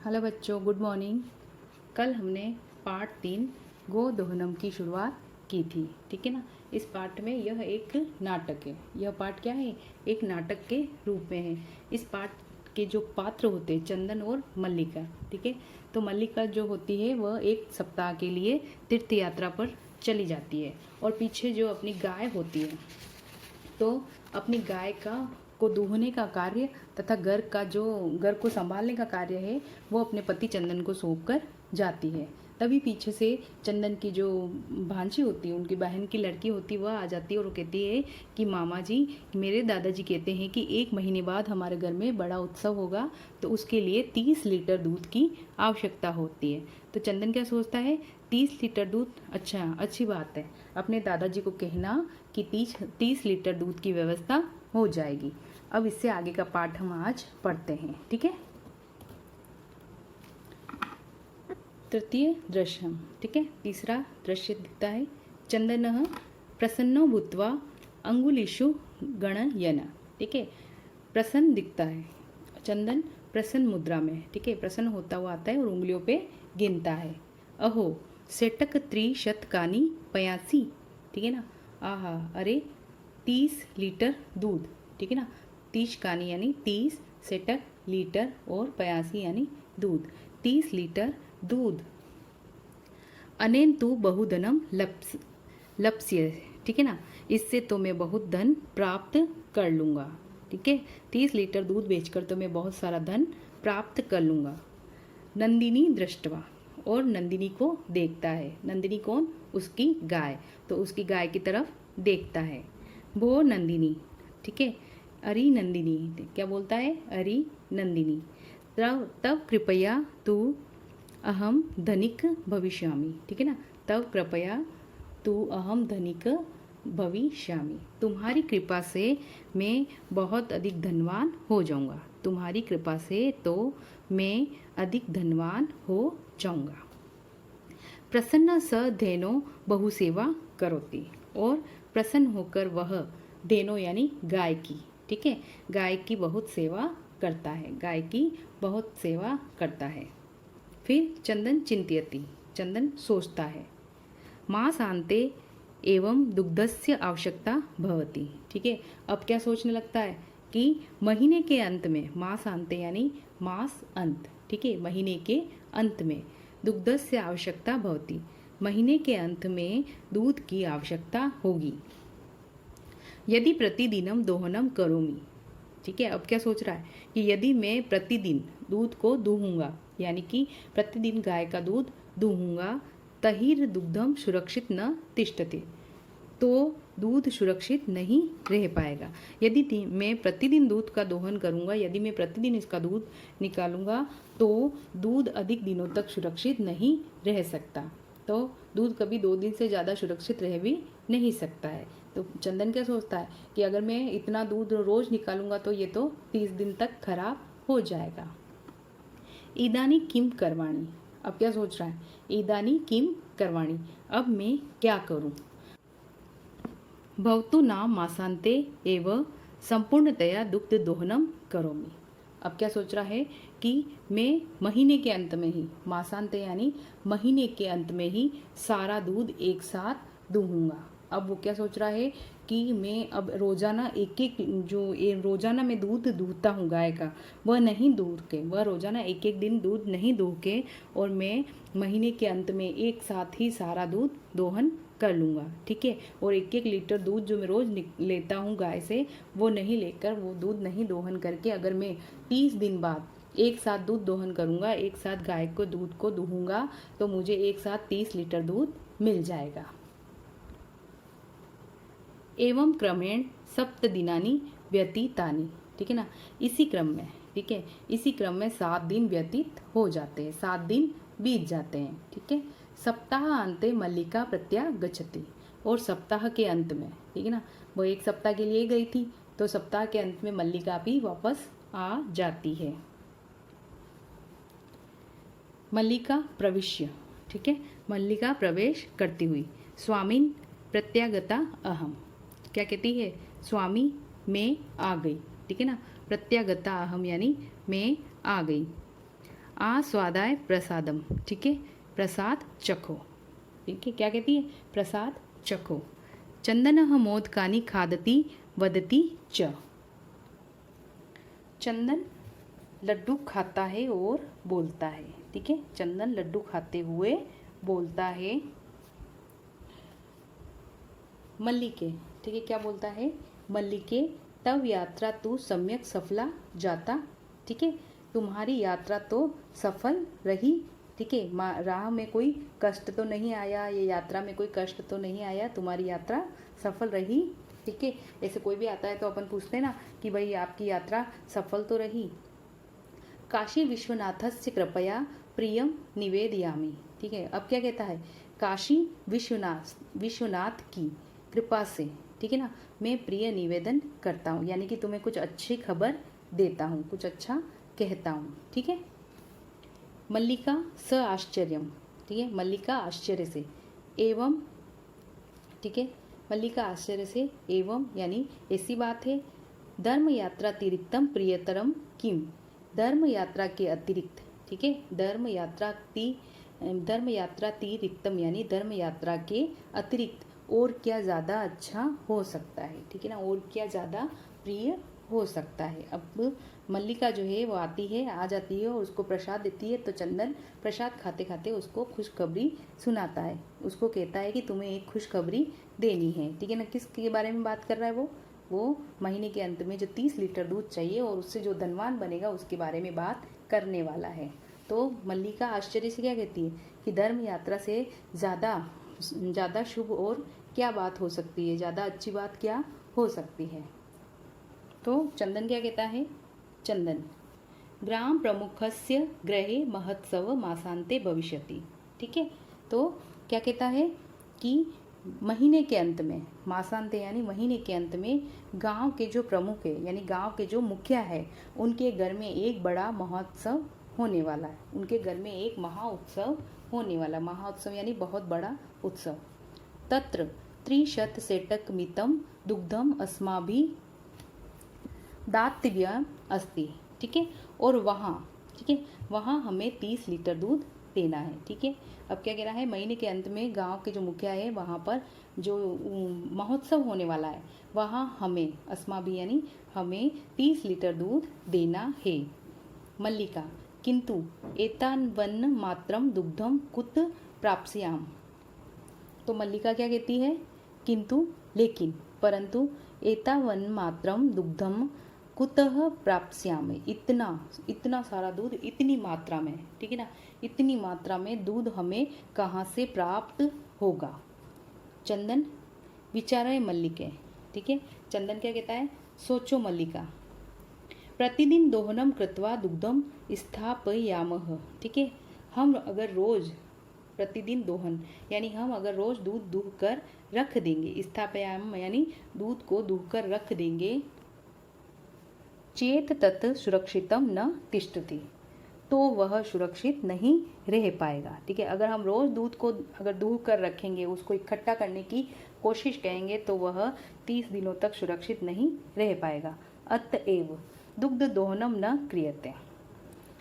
Hello बच्चों, good morning. कल हमने पार्ट 3 गोदोहनम की शुरुआत की थी, ठीक है ना। इस पार्ट में यह एक नाटक है। यह पार्ट क्या है? एक नाटक के रूप में है। इस पार्ट के जो पात्र होते हैं चंदन और मल्लिका, ठीक है। तो मल्लिका जो होती है वह एक सप्ताह के लिए तीर्थ यात्रा पर चली जाती है और पीछे जो अपनी गाय होती है तो अपनी गाय का को दूहने का कार्य तथा घर को संभालने का कार्य है वो अपने पति चंदन को सौंप कर जाती है। तभी पीछे से चंदन की जो भांजी होती है, उनकी बहन की लड़की होती है, वह आ जाती है और वो कहती है कि मामा जी, मेरे दादाजी कहते हैं कि 1 महीने बाद हमारे घर में बड़ा उत्सव होगा, तो उसके लिए 30 लीटर दूध की आवश्यकता होती है। तो चंदन क्या सोचता है, 30 लीटर दूध, अच्छा अच्छी बात है, अपने दादाजी को कहना कि 30 लीटर दूध की व्यवस्था हो जाएगी। अब इससे आगे का पाठ हम आज पढ़ते हैं, ठीक है। तृतीय दृश्य, ठीक है। तीसरा दृश्य दिखता है, चंदन प्रसन्नो भूत्वा अंगुलीषु गणयन, ठीक है। प्रसन्न दिखता है, चंदन प्रसन्न मुद्रा में, ठीक है, प्रसन्न होता हुआ आता है और उंगलियों पे गिनता है। अहो सेटक त्रिशतकानी पयासी, ठीक है ना। आहा, अरे 30 लीटर दूध, ठीक है ना। 30 कानी यानी 30, सेटक लीटर और पयासी यानी दूध, 30 लीटर दूध। अनेन तू बहुधनम लप्स्य, ठीक है ना, इससे तो मैं बहुत धन प्राप्त कर लूँगा, ठीक है। 30 लीटर दूध बेचकर तो मैं बहुत सारा धन प्राप्त कर लूँगा। नंदिनी दृष्टवा, और नंदिनी को देखता है। नंदिनी कौन? उसकी गाय। तो उसकी गाय की तरफ देखता है। वो नंदिनी, ठीक है, अरे नंदिनी, क्या बोलता है? अरे नंदिनी, तब कृपया तू अहम धनिक भविष्यामि, ठीक है ना। तब कृपया तू अहम धनिक भविष्यामि, तुम्हारी कृपा से मैं बहुत अधिक धनवान हो जाऊंगा। तुम्हारी कृपा से तो मैं अधिक धनवान हो जाऊंगा। प्रसन्न स धेनो बहुसेवा करोति, और प्रसन्न होकर वह धेनो यानी गाय की, ठीक है, गाय की बहुत सेवा करता है, गाय की बहुत सेवा करता है। फिर चंदन चिंत्यति, चंदन सोचता है। मास आंते एवं दुग्धस्य आवश्यकता भवति, ठीक है। अब क्या सोचने लगता है कि महीने के अंत में, मास आंते यानी मास अंत, ठीक है, महीने के अंत में दुग्धस्य आवश्यकता भवति, महीने के अंत में दूध की आवश्यकता होगी। यदि प्रतिदिनम दोहनम करोमि, ठीक है। अब क्या सोच रहा है कि यदि मैं प्रतिदिन दूध को दूहूंगा, यानी कि प्रतिदिन गाय का दूध दूहूंगा, तहिर दुग्धम सुरक्षित न तिष्ठते, तो दूध सुरक्षित नहीं रह पाएगा। यदि मैं प्रतिदिन दूध का दोहन करूंगा, यदि मैं प्रतिदिन इसका दूध निकालूंगा, तो दूध अधिक दिनों तक सुरक्षित नहीं रह सकता। तो दूध कभी 2 दिन से ज़्यादा सुरक्षित रह भी नहीं सकता है। तो चंदन क्या सोचता है कि अगर मैं इतना दूध रोज निकालूंगा तो ये तो 30 दिन तक खराब हो जाएगा। ईदानी किम करवाणी, अब क्या सोच रहा है? ईदानी किम करवाणी, अब मैं क्या करूं? भवतु नाम मासांते एवं संपूर्णतया दुग्ध दोहनम करोमि, अब क्या सोच रहा है कि मैं महीने के अंत में ही, मासांत यानी महीने के अंत में ही सारा दूध एक साथ दूहूंगा। अब वो क्या सोच रहा है कि मैं अब रोजाना एक एक रोजाना मैं दूध दूहता हूँ गाय का, वह नहीं दूह के, वह रोजाना एक एक दिन दूध नहीं दूह के, और मैं महीने के अंत में एक साथ ही सारा दूध दोहन कर लूँगा, ठीक है। और 1-1 लीटर दूध जो मैं रोज़ लेता हूँ गाय से, वो नहीं लेकर, वो दूध नहीं दोहन करके, अगर मैं 30 दिन बाद एक साथ दूध दोहन करूँगा, एक साथ गाय को दूध को दूहूँगा, तो मुझे एक साथ 30 लीटर दूध मिल जाएगा। एवं क्रमेण 7 दिनानि व्यतीतानि, ठीक है ना, इसी क्रम में, ठीक है, इसी क्रम में 7 दिन व्यतीत हो जाते हैं, 7 दिन बीत जाते हैं, ठीक है। सप्ताह अंते मल्लिका प्रत्यागच्छति, और सप्ताह के अंत में, ठीक है ना, वो एक सप्ताह के लिए गई थी, तो सप्ताह के अंत में मल्लिका भी वापस आ जाती है। मल्लिका प्रविश्य, ठीक है, मल्लिका प्रवेश करती हुई। स्वामिन प्रत्यागता अहम, क्या कहती है? स्वामी मैं आ गई, ठीक है ना, प्रत्यागता अहम यानी मैं आ गई। आस्वादाय प्रसादम, ठीक है, प्रसाद चखो, ठीक है, क्या कहती है, प्रसाद चखो। चंदनः मोदकानि खादति वदति च, चंदन लड्डू खाता है और बोलता है, ठीक है, चंदन लड्डू खाते हुए बोलता है। मल्लिके, ठीक है, क्या बोलता है, मल्लिके तब यात्रा तू सम्यक सफला जाता, ठीक है, तुम्हारी यात्रा तो सफल रही, ठीक है, राह में कोई कष्ट तो नहीं आया, ये यात्रा में कोई कष्ट तो नहीं आया, तुम्हारी यात्रा सफल रही, ठीक है। ऐसे कोई भी आता है तो अपन पूछते हैं ना कि भाई आपकी यात्रा सफल तो रही। काशी विश्वनाथस्य कृपया प्रियम निवेदयामि, ठीक है, अब क्या कहता है, काशी विश्वनाथ की कृपा से, ठीक है ना, मैं प्रिय निवेदन करता हूँ, यानी कि तुम्हें कुछ अच्छी खबर देता हूँ, कुछ अच्छा कहता हूँ, ठीक है। मल्लिका स आश्चर्यम, ठीक है, मल्लिका आश्चर्य से, एवं, ठीक है, मल्लिका आश्चर्य से, एवं यानी ऐसी बात है, धर्म यात्रा तिरिक्तम प्रियतरम किम, धर्म यात्रा के अतिरिक्त, ठीक है, धर्म यात्रा तिरिक्तम यानी धर्म यात्रा के अतिरिक्त और क्या ज़्यादा अच्छा हो सकता है, ठीक है ना, और क्या ज़्यादा प्रिय हो सकता है। अब मल्लिका जो है वो आती है, आ जाती है और उसको प्रसाद देती है, तो चंदन प्रसाद खाते खाते उसको खुशखबरी सुनाता है, उसको कहता है कि तुम्हें एक खुशखबरी देनी है, ठीक है ना। किसके बारे में बात कर रहा है वो महीने के अंत में जो 30 लीटर दूध चाहिए और उससे जो धनवान बनेगा उसके बारे में बात करने वाला है। तो मल्लिका आश्चर्य से क्या कहती है कि धर्म यात्रा से ज़्यादा शुभ और क्या बात हो सकती है, ज़्यादा अच्छी बात क्या हो सकती है। तो चंदन क्या कहता है, चंदन ग्राम प्रमुखस्य गृहे महोत्सव मासांते भविष्यति, ठीक है, तो क्या कहता है कि महीने के अंत में, मासांते यानी महीने के अंत में, गांव के जो प्रमुख है यानी गांव के जो मुखिया है उनके घर में एक बड़ा महोत्सव होने वाला है, उनके घर में एक महाउत्सव होने वाला, महाउत्सव यानी बहुत बड़ा उत्सव। तत्र 300 सेटक मितम दुग्धम अस्माभिः दातव्यम अस्ति, ठीक है, और वहाँ, ठीक है, वहाँ हमें 30 लीटर दूध देना है, ठीक है। अब क्या कह रहा है, महीने के अंत में गांव के जो मुखिया है वहाँ पर जो महोत्सव होने वाला है वहाँ हमें अस्माभिः यानी हमें 30 लीटर दूध देना है। मल्लिका किंतु एतावन्न मात्रम दुग्धम कुत प्राप्स्याम, तो मल्लिका क्या कहती है, किंतु लेकिन परंतु एतावन्न मात्रम दुग्धम कुतः प्राप्स्यामि, इतना सारा दूध इतनी मात्रा में, ठीक है ना, इतनी मात्रा में दूध हमें कहाँ से प्राप्त होगा। चंदन विचारय मल्लिके, ठीक है, चंदन क्या कहता है, सोचो मल्लिका, प्रतिदिन दोहनम कृत्वा दुग्धम स्थापयामः, ठीक है, हम अगर रोज प्रतिदिन दोहन यानी हम अगर रोज दूध दूह कर रख देंगे, स्थापयाम यानी दूध को दूह कर रख देंगे, चेत तत् सुरक्षितम न तिष्ठति, तो वह सुरक्षित नहीं रह पाएगा, ठीक है, अगर हम रोज दूध को अगर दूह कर रखेंगे, उसको इकट्ठा करने की कोशिश करेंगे तो वह 30 दिनों तक सुरक्षित नहीं रह पाएगा। अतएव दुग्ध दोहनम न क्रियते,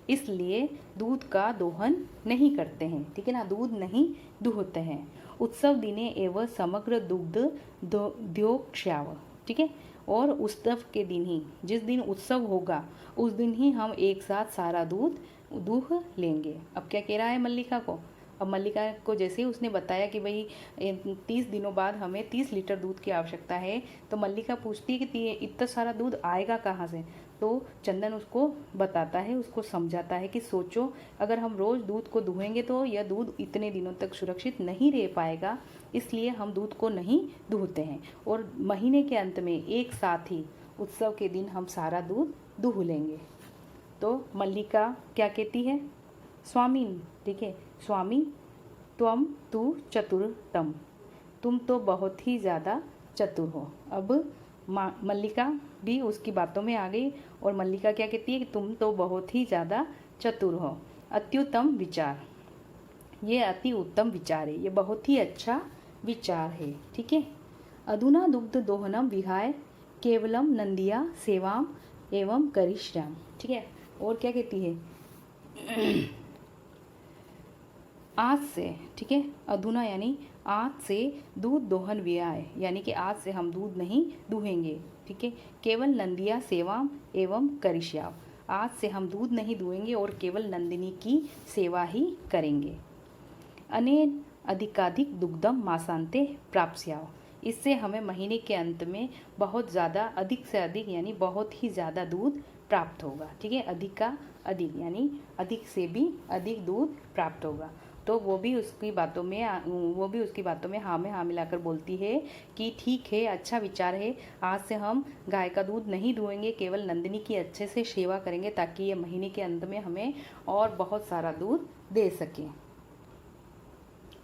इसलिए दूध का दोहन नहीं करते हैं, ठीक है ना, दूध नहीं दूहते हैं। उत्सव दिने एवं समग्र दुग्ध द्योक्ष्याव, ठीक है, और उत्सव के दिन ही, जिस दिन उत्सव होगा उस दिन ही हम एक साथ सारा दूध दूह लेंगे। अब क्या कह रहा है मल्लिका को, अब मल्लिका को जैसे ही उसने बताया कि भाई 30 दिनों बाद हमें 30 लीटर दूध की आवश्यकता है, तो मल्लिका पूछती है कि इतना सारा दूध आएगा कहाँ से, तो चंदन उसको बताता है, उसको समझाता है कि सोचो अगर हम रोज़ दूध को दूहेंगे तो यह दूध इतने दिनों तक सुरक्षित नहीं रह पाएगा, इसलिए हम दूध को नहीं दूहते हैं और महीने के अंत में एक साथ ही उत्सव के दिन हम सारा दूध दूह लेंगे। तो मल्लिका क्या कहती है, स्वामी, ठीक है, स्वामी त्वम तु चतुरतम, तुम तो बहुत ही ज़्यादा चतुर हो। अब मल्लिका भी उसकी बातों में आ गई और मल्लिका क्या कहती है कि तुम तो बहुत ही ज़्यादा चतुर हो। अत्युत्तम विचार, ये अति उत्तम विचार है, ये बहुत ही अच्छा विचार है, ठीक है। अधुना दुग्ध दोहनम विहाय केवलम नंदिया सेवाम एवं करिष्याम, ठीक है, और क्या कहती है आज से, ठीक है, अधुना यानी आज से दूध दोहन व्यय, यानी कि आज से हम दूध नहीं दूहेंगे, ठीक है। केवल नंदिया सेवा एवं करिष्याव, आज से हम दूध नहीं दूहेंगे और केवल नंदिनी की सेवा ही करेंगे। अनेन अधिकाधिक दुग्धम मासांते प्राप्स्याव, इससे हमें महीने के अंत में बहुत ज़्यादा, अधिक से अधिक यानी बहुत ही ज़्यादा दूध प्राप्त होगा, ठीक है। अधिक का अधिक यानी अधिक से भी अधिक दूध प्राप्त होगा। तो वो भी उसकी बातों में हाँ में हाँ मिलाकर बोलती है कि ठीक है, अच्छा विचार है, आज से हम गाय का दूध नहीं दुहेंगे, केवल नंदिनी की अच्छे से सेवा करेंगे ताकि ये महीने के अंत में हमें और बहुत सारा दूध दे सकें।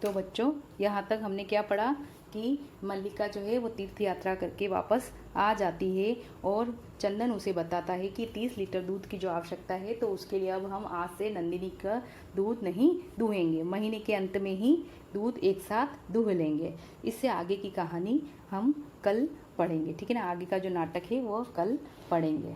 तो बच्चों, यहाँ तक हमने क्या पढ़ा कि मल्लिका जो है वो तीर्थ यात्रा करके वापस आ जाती है और चंदन उसे बताता है कि 30 लीटर दूध की जो आवश्यकता है, तो उसके लिए अब हम आज से नंदिनी का दूध नहीं दूहेंगे, महीने के अंत में ही दूध एक साथ दूह लेंगे। इससे आगे की कहानी हम कल पढ़ेंगे, ठीक है ना। आगे का जो नाटक है वो कल पढ़ेंगे।